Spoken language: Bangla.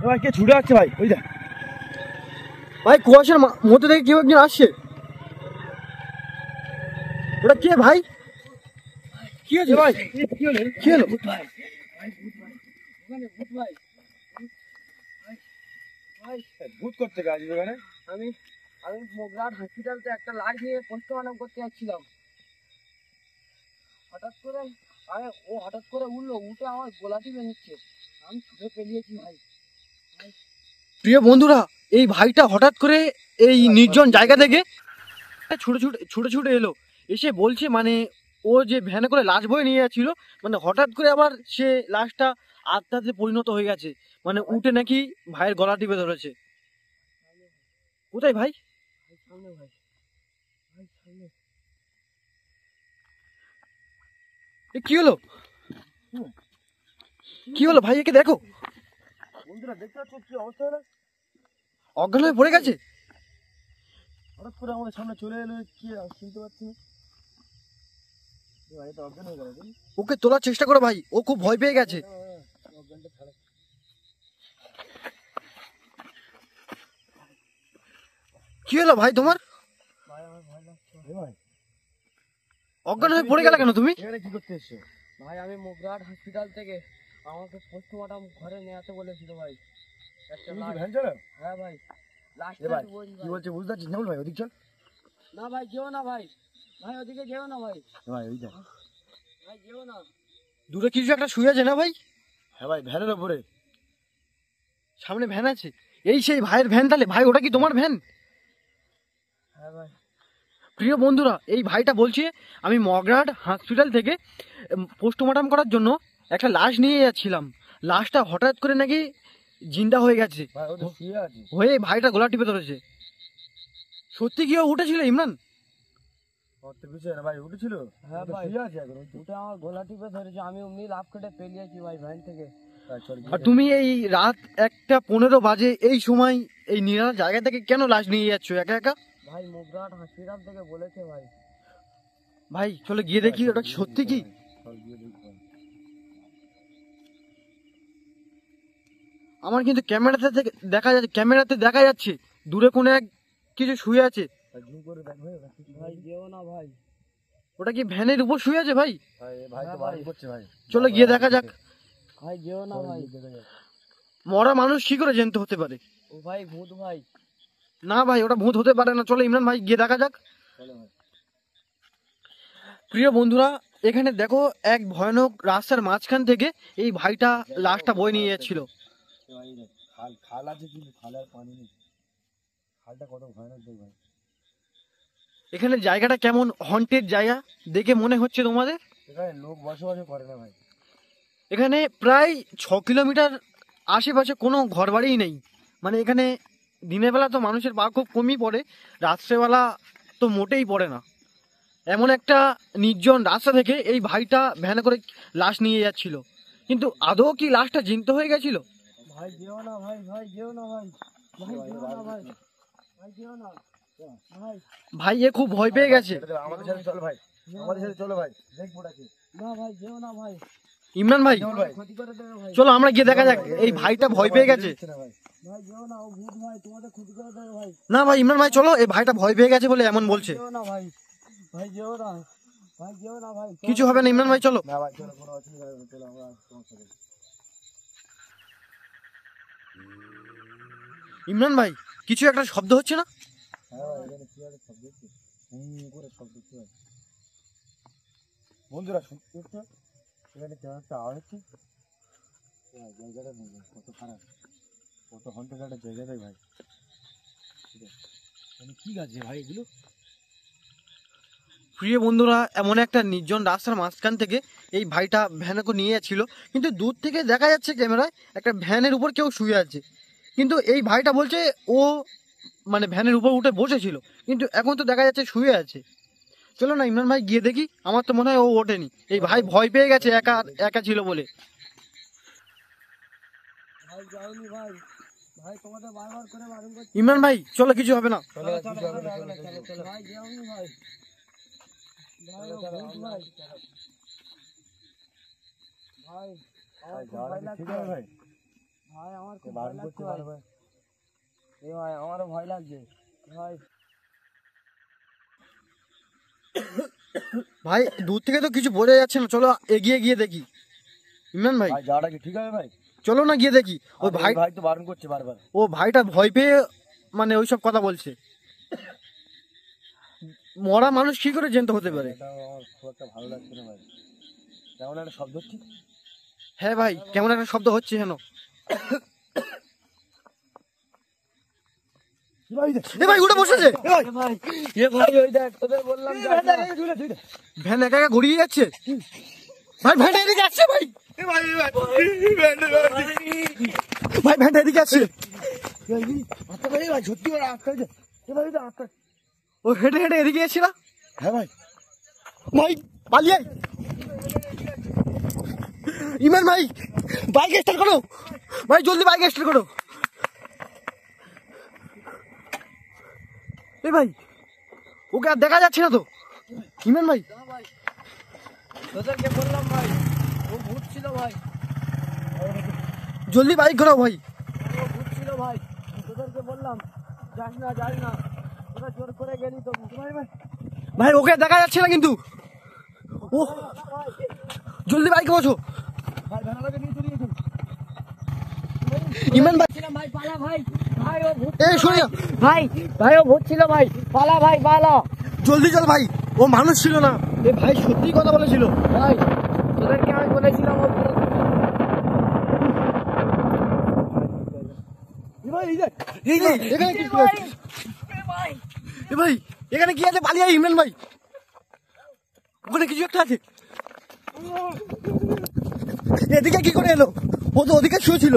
ভাই কে ছুটে আসছে ভাই, ওই দেখ ভাই কুয়াশার মধ্যে থেকে কেউ একজন আসছে। ওটা কে ভাই? কি হয়েছে ভাই? কি হলো? ভূত করতে কাজ এখানে। আমি মোগরাট হসপিটালতে একটা লাশ নিয়ে পোস্টমর্টম করতে যাচ্ছিলাম। হঠাৎ করে উঠলো, উঠে আমার গলা টিপে নিচ্ছে। আমি ছুটে পেলিয়েছি ভাই। প্রিয় বন্ধুরা, এই ভাইটা হঠাৎ করে এই নির্জন জায়গা থেকে ছুটে এলো, এসে বলছে মানে ও যে ভ্যানে করে লাশ বয়ে নিয়ে যাচ্ছিল, মানে হঠাৎ করে আবার সে লাশটা আত্মাতে পরিণত হয়ে গেছে, মানে উঠে নাকি ভাইয়ের গলা টিপে ধরেছে। কোথায় ভাই? কি হলো? কি হলো ভাই? একে দেখো বন্ধুরা, দেখতে পাচ্ছ কি অবস্থা হলো? অজ্ঞান হয়ে পড়ে গেছে। হঠাৎ করে আমাদের সামনে চলে এলো, কি শুনতে পাচ্ছি না। অজ্ঞান হয়ে গেল। ওকে তোলার চেষ্টা করো ভাই, ও খুব ভয় পেয়ে গেছে। কি হলো ভাই তোমার? অজ্ঞান হয়ে পড়ে গেল কেন তুমি? এখানে কি করতে এসছো? ভাই আমি মোগরাট হসপিটাল থেকে আমাকে পোস্টমর্টম ঘরে নিয়ে আসতে বলেছিল ভাই। তুমি কি ভ্যান চালাও? হ্যাঁ ভাই। ভাই কি বলছে বুঝতে পারছিস না? ভাই ওদিক চল। না ভাই যেও না ভাই, ভাই ওদিকে যেও না ভাই। ভাই ওই দেখ ভাই যেও না। দূরে কিছু একটা শুয়ে আছে না ভাই? হ্যাঁ ভাই, ভ্যানের ওপরে। সামনে ভ্যান আছে? এই সেই ভাইয়ের ভ্যান তাহলে? ভাই ওটা কি তোমার ভ্যান? হ্যাঁ ভাই। প্রিয় বন্ধুরা, এই ভাইটা বলছে আমি মগরাট হসপিটাল থেকে পোস্টমর্টম করার জন্য একটা লাশ নিয়ে যাচ্ছিলাম, লাশটা হঠাৎ করে নাকি জিন্দা হয়ে গেছে, হয়ে ভাইটা গলা টিপে ধরেছে। সত্যি কি ও উঠেছিল ইমরান? ভাই উঠেছিল। হ্যাঁ ভাই, উঠে আমার গলা টিপে ধরেছে, আমি অমনি লাফ কেটে পেলিয়েছি ভাই ভ্যান থেকে। আর তুমি এই রাত 1:15 বাজে এই সময় এই নিরালা জায়গা থেকে কেন লাশ নিয়ে যাচ্ছ একা একা? ভাই মোগরাট হসপিটাল থেকে বলেছে ভাই। ভাই চলো গিয়ে দেখি ওটা সত্যি কি। আমার কিন্তু ক্যামেরাতে দেখা যাচ্ছে দূরে কোনো এক কিছু শুয়ে আছে। ভাই যেও না ভাই। ওটা কি ভ্যানের উপর শুয়ে আছে ভাই? চলো গিয়ে দেখা যাক। ভাই যেও না ভাই। মরা মানুষ কি করে জানতে হতে পারে? ও ভাই ভূত ভাই। না ভাই ওটা ভূত হতে পারে না, চলো ইমরান ভাই গিয়ে দেখা যাক। প্রিয় বন্ধুরা, এখানে দেখো এক ভয়ানক রাস্তার মাঝখান থেকে এই ভাইটা লাশটা বয়ে নিয়ে যাচ্ছিল। খাল আছে কিন্তু খালের পানি নেই। খালটা কত ভয়ানক দেখ ভাই। এখানে জায়গাটা কেমন হন্টেড জায়গা দেখে মনে হচ্ছে তোমাদের? এখানে লোক বসবাস করে না ভাই। এখানে প্রায় 6 কিলোমিটার আশেপাশে কোনো ঘর বাড়িই নেই। মানে এখানে দিনের বেলা তো মানুষের পা খুব কমই পড়ে, রাত্রেবেলা তো মোটেই পড়ে না। এমন একটা নির্জন রাস্তা থেকে এই ভাইটা ভ্যানে করে লাশ নিয়ে যাচ্ছিল, কিন্তু আদৌ কি লাশটা জীবিত হয়ে গেছিল? ভাই যেও না ভাই, ভাই যেও না ভাই, ভাই যেও না ভাই, ভাই যেও না ভাই। ভাই এ খুব ভয় পেয়ে গেছে। আমাদের সাথে চলো ভাই, আমাদের সাথে চলো ভাই, দেখবো নাকি। না ভাই যেও না ভাই। ইমরান ভাই চলো আমরা গিয়ে দেখা যাক। এই ভাইটা ভয় পেয়ে গেছে। না ভাই ইমরান ভাই চলো, এই ভাইটা ভয় পেয়ে গেছে বলে এমন বলছে। কিছু হবে না ইমরান ভাই চলো। ইমরান ভাই কিছু একটা শব্দ হচ্ছে না? বন্ধুরা এখানে কেমন একটা আওয়াজ হচ্ছে। জায়গাটা কত খারাপ, কত হন্টেড একটা জায়গা দেখ ভাই। কি গাছ ভাই এগুলো? প্রিয় বন্ধুরা, এমন একটা নির্জন রাস্তার মাঝখান থেকে এই ভাইটা ভ্যানে করে নিয়ে যাচ্ছিল, কিন্তু দূর থেকে দেখা যাচ্ছে ক্যামেরায় একটা ভ্যানের উপর কেউ শুয়ে আছে, কিন্তু এই ভাইটা বলছে ও মানে ভ্যানের উপর উঠে বসেছিল, কিন্তু এখন তো দেখা যাচ্ছে শুয়ে আছে। চলো না ইমরান ভাই গিয়ে দেখি, আমার তো মনে হয় ও ওঠেনি, এই ভাই ভয় পেয়ে গেছে একা একা ছিল বলে। ইমরান ভাই চলো কিছু হবে না। ভাই আমার খুব ভয় লাগছে ভাই। এ ভাই আমারও ভয় লাগছে ভাই। ভাই দূর থেকে তো কিছু বোঝা যাচ্ছে না, চলো এগিয়ে গিয়ে দেখি। ইমরান ভাই ভাই যাওয়াটা কি ঠিক হবে ভাই? চলো না গিয়ে দেখি। ওই ভাই ভাই তো বারণ করছে বারবার। ও ভাইটা ভয় পেয়ে মানে ওইসব কথা বলছে। মরা মানুষ কি করে জ্যান্ত হতে পারে? এটা আমার খুব একটা ভালো লাগছে না ভাই। কেমন একটা শব্দ হচ্ছে। হ্যাঁ ভাই, কেমন একটা শব্দ হচ্ছে যেন। এ ভাই উঠে বসেছে। ভাই ওই দেখ তোদের বললাম ভ্যান একা একা গড়িয়ে যাচ্ছে। ভাই ভ্যানটা এদিকে আসছে ভাই। ভাই ভ্যানটা এদিকে আসছে। ভাই সত্যি করে আটকা আটকা। ও হেঁটে হেঁটে এদিকে এসেছিল। হ্যাঁ ভাই ভাই পালিয়ে আয়। ইমরান ভাই বাইক স্টার্ট করো ভাই, জলদি বাইক স্টার্ট করো। এ ভাই ওকে আর দেখা যাচ্ছে না তো। ইমরান ভাই তোদেরকে বললাম ভাই ও ভূত ছিল ভাই। জলদি বাইক ঘোরাও ভাই। ও ভূত ছিল ভাই, তোদেরকে বললাম যাস না তোরা জোর করে গেলি তো ভাই। ভাই ভাই ওকে দেখা যাচ্ছে না কিন্তু। ও জলদি বাইকে বসো। ভাই ভ্যানালাকে নিয়ে চলে গেছেন। ইমরান ভাই ভাই পালা ভাই। ভাই ও ভূত এই শোনো ভাই ও ভূত ছিল ভাই। পালা ভাই পালা। জলদি চল ভাই, ও মানুষ ছিল না। এ ভাই সত্যি কথা বলেছিল ভাই তোদেরকে আমি বলেছিলাম ও ভূত। এখানে কি আছে? এ ভাই এখানে কি আছে? পালিয়ে আয় ইমরান ভাই, ওখানে কিছু একটা আছে। এদিকে কি করে এলো? ও তো ওদিকে শুয়েছিল।